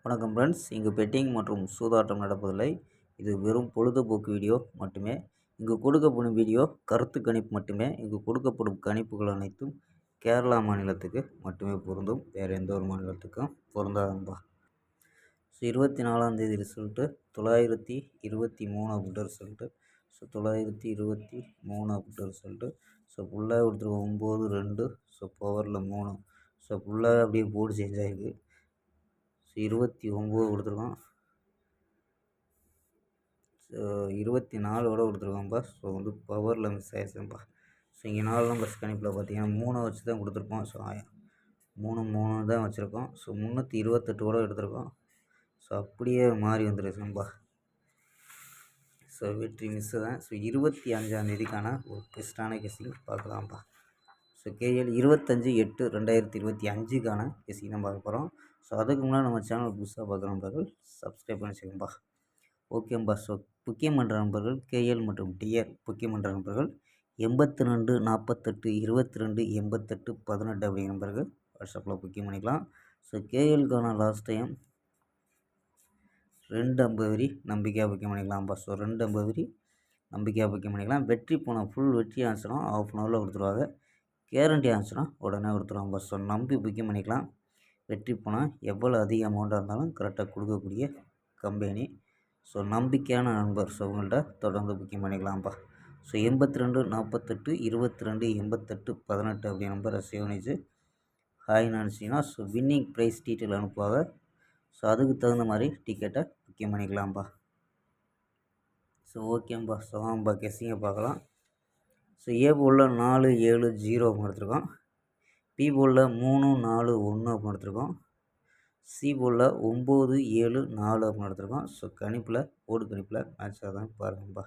வணக்கம் ஃப்ரெண்ட்ஸ். இங்கு பெட்டிங் மற்றும் சூதாட்டம் நடப்பதில்லை. இது வெறும் பொழுதுபோக்கு வீடியோ மட்டுமே. இங்கு கொடுக்கப்படும் வீடியோ கருத்து கணிப்பு மட்டுமே. இங்கு கொடுக்கப்படும் கணிப்புகள் அனைத்தும் கேரளா மாநிலத்துக்கு மட்டுமே பொருந்தும். வேறு எந்த ஒரு மாநிலத்துக்கும் பொருந்தாதம்பா. 24ஆம் தேதி ரிசல்ட்டு 923 அப்படின்ற ரிசல்ட்டு. 923 அப்படின்ற ரிசல்ட்டு. ஃபுல்லாக கொடுத்துருக்கோம் 9 2 பவரில் 3. ஃபுல்லாக அப்படியே போர்டு சேஞ்ச் ஆகிருக்கு. 29 கொடுத்துருக்கோம். 24 கொடுத்துருக்கோம்ப்பா. பவரில் மிஸ் ஆயிடுச்சுப்பா. இங்கே 4 நம்பர்ஸ் கணிப்பில் பார்த்தீங்கன்னா 3 வச்சு தான் கொடுத்துருப்போம். 3 தான் வச்சுருக்கோம். 328 எடுத்திருக்கோம். அப்படியே மாறி வந்துருச்சுப்பா. வெற்றி மிஸ்ஸு தான். 25ஆம் தேதிக்கான ஒரு பெஸ்ட்டான கெஸ்ஸிங் பார்க்கலாம்ப்பா. கேஎல் 25/8/2025க்கான கெஸ்ஸிங் தான் பார்க்க போகிறோம். அதுக்கு முன்னாடி நம்ம சேனல் புதுசாக பார்க்குற நண்பர்கள் சப்ஸ்கிரைப் பண்ணி வச்சுக்கோம்பா. ஓகேம்பா. புக்கிங் பண்ணுற நண்பர்கள் கேஎல் மற்றும் டிஆர் புக்கிங் பண்ணுற நண்பர்கள் 82 48 22 88 18 அப்படிங்கிற நம்பருக்கு வாட்ஸ்அப்பில் புக்கிங் பண்ணிக்கலாம். கேஎல்கான லாஸ்ட் டைம் 250 வரி நம்பிக்கையாக புக்கிங் பண்ணிக்கலாம்ப்பா. 250 வரி நம்பிக்கையாக புக்கிங் பண்ணிக்கலாம். வெற்றி போனால் ஃபுல் வெற்றி ஆச்சுன்னா ½ அன் ஹவரில் கொடுத்துருவாங்க. கேரண்டி ஆச்சுன்னா உடனே கொடுத்துருவாங்க. நம்பி புக்கிங் பண்ணிக்கலாம். வெற்றி போனால் எவ்வளோ அதிக அமௌண்ட்டாக இருந்தாலும் கரெக்டாக கொடுக்கக்கூடிய கம்பெனி. நம்பிக்கையான நண்பர். அவங்கள்ட்ட தொடர்ந்து புக்கிங் பண்ணிக்கலாம்ப்பா. 82 48 22 88 18 அப்படி நம்பரை சேவ் பண்ணிச்சு ஹாய் நினச்சிங்கன்னா வின்னிங் ப்ரைஸ் டீட்டெயில் அனுப்புவாங்க. அதுக்கு தகுந்த மாதிரி டிக்கெட்டை புக்கிங் பண்ணிக்கலாம்ப்பா. ஓகேம்பா. வாங்கப்பா கெஸ்ஸிங்கை பார்க்கலாம். ஏ போலில் 4 7 0 அப்படின்னு எடுத்துருக்கோம். பி போலில் 3 4 1 அப்படின்னு எடுத்துருக்கோம். சி போலில் 9 7 4 அப்படின்னு எடுத்துருக்கோம். கணிப்பில் போர்டு கணிப்பில் மேட்ச் ஆகுதான்னு பாருங்கப்பா.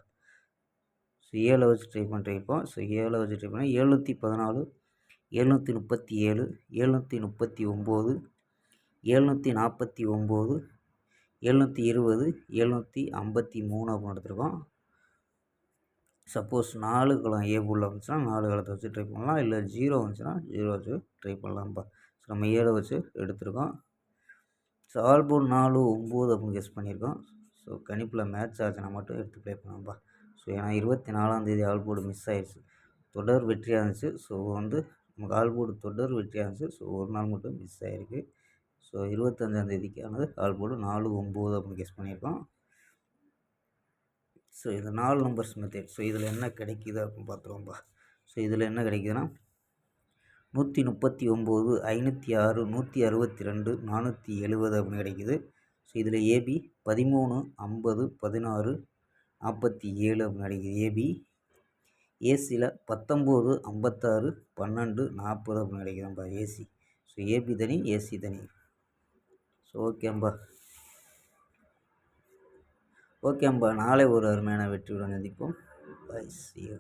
7 வச்சு ட்ரை பண்ணிருப்போம். 7 வச்சு ட்ரை பண்ணால் 714 737 739 749 720 753 அப்படின்னு எடுத்துருக்கோம். சப்போஸ் 4 களம் ஏ போலில் வந்துச்சுன்னா 4 களத்தை வச்சு ட்ரை பண்ணலாம். இல்லை 0 வந்துச்சுன்னா 0 வச்சு ட்ரை பண்ணலாம்ப்பா. நம்ம 7 வச்சு எடுத்துருக்கோம். ஆல் போர்டு 4 9 அப்படின்னு கெஸ் பண்ணியிருக்கோம். கணிப்பில் மேட்ச் ஆச்சுன்னா மட்டும் எடுத்து ப்ளே பண்ணலாம்ப்பா. ஏன்னா 24ஆம் தேதி ஆல் போர்டு மிஸ் ஆயிடுச்சு. தொடர் வெற்றியாக இருந்துச்சு. நமக்கு ஆல் போர்டு தொடர் வெற்றியாக இருந்துச்சு. ஒரு நாள் மட்டும் மிஸ் ஆகிருக்கு. 25ஆம் தேதிக்கானது ஆல் போர்டு 4 9 அப்படின்னு கெஸ் பண்ணியிருக்கோம். இது 4 நம்பர்ஸ் மெத்தட். இதில் என்ன கிடைக்கிது அப்படின்னு பார்த்துருவோம்ப்பா. இதில் என்ன கிடைக்குதுன்னா 139 506 162 470 அப்படின்னு கிடைக்கிது. இதில் ஏபி 13 50 16 47 அப்படின்னு கிடைக்கிது ஏபி. ஏசியில் 19 56 12 40 அப்படின்னு கிடைக்குதுப்பா ஏசி. ஏபி தனி ஏசி தனி. ஓகேம்பா. நாளை ஒரு அருமையான வெற்றியுடன் சந்திப்போம். பை. See you.